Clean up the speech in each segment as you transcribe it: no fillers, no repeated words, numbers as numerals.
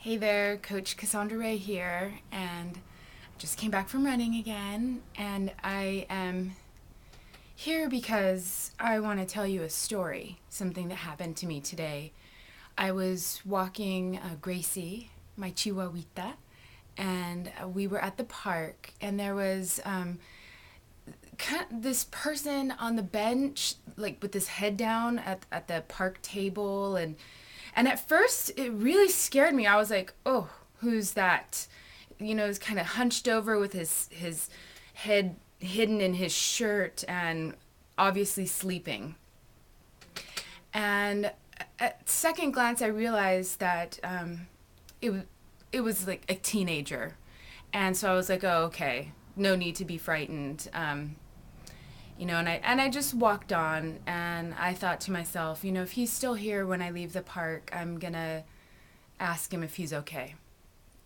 Hey there, Coach Cassandra Ray here, and I just came back from running again, and I am here because I want to tell you a story, something that happened to me today. I was walking Gracie, my chihuahuita, and we were at the park, and there was this person on the bench, like with his head down at the park table, and at first it really scared me. I was like, oh, who's that? You know, he's kind of hunched over with his head hidden in his shirt and obviously sleeping. And at second glance, I realized that it it was like a teenager, and so I was like, oh, okay, no need to be frightened. And I just walked on, and I thought to myself, if he's still here when I leave the park, I'm gonna ask him if he's okay.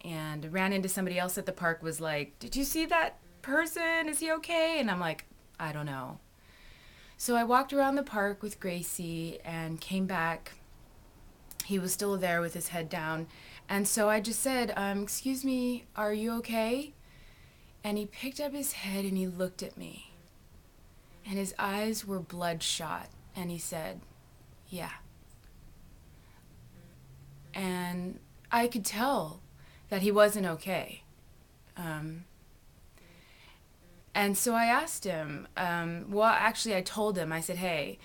And ran into somebody else at the park, was like, did you see that person? Is he okay? And I'm like, I don't know. So I walked around the park with Gracie and came back. He was still there with his head down. And so I just said, excuse me, are you okay? And he picked up his head and he looked at me. And his eyes were bloodshot. And he said, yeah. And I could tell that he wasn't okay. And so I asked him, actually, I told him, I said, hey,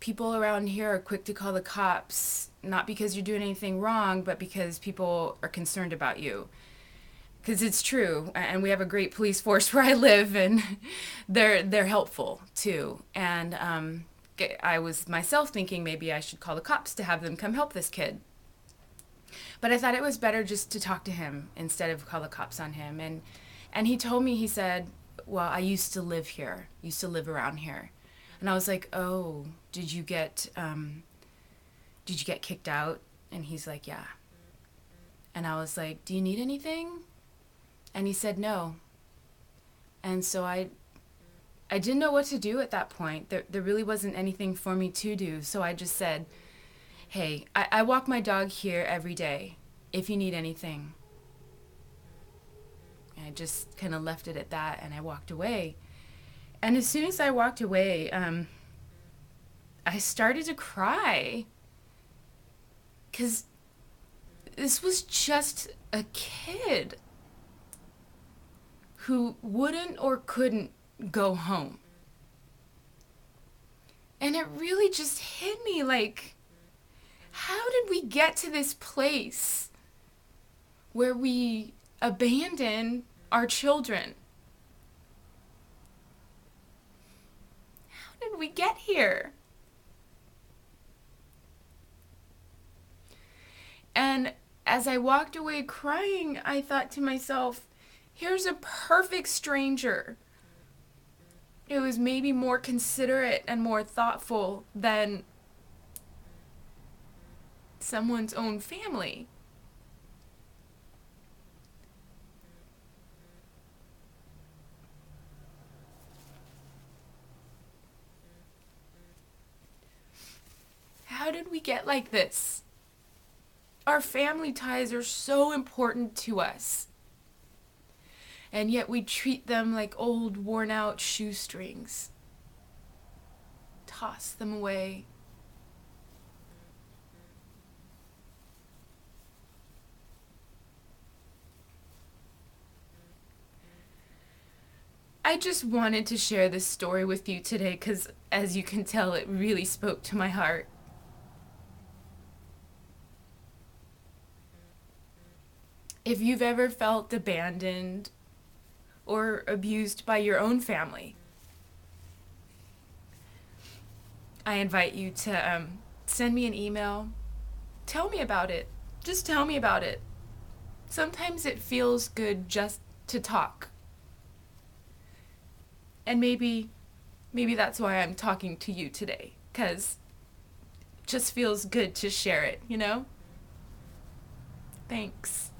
people around here are quick to call the cops, not because you're doing anything wrong, but because people are concerned about you. Because it's true, and we have a great police force where I live, and they're helpful too. And I was myself thinking maybe I should call the cops to have them come help this kid. But I thought it was better just to talk to him instead of call the cops on him. And he told me, he said, well, I used to live here, used to live around here. And I was like, oh, did you get kicked out? And he's like, yeah. And I was like, do you need anything? And he said no. And so I didn't know what to do at that point. There really wasn't anything for me to do. So I just said, hey, I walk my dog here every day if you need anything. And I just kind of left it at that, and I walked away. And as soon as I walked away, I started to cry. Because this was just a kid who wouldn't or couldn't go home. And it really just hit me like, how did we get to this place where we abandon our children? How did we get here? And as I walked away crying, I thought to myself, here's a perfect stranger. It was maybe more considerate and more thoughtful than someone's own family. How did we get like this? Our family ties are so important to us. And yet we treat them like old, worn-out shoestrings. Toss them away. I just wanted to share this story with you today because, as you can tell, it really spoke to my heart. If you've ever felt abandoned or abused by your own family, I invite you to send me an email. Tell me about it. Just tell me about it. Sometimes it feels good just to talk. And maybe that's why I'm talking to you today, because it just feels good to share it, Thanks.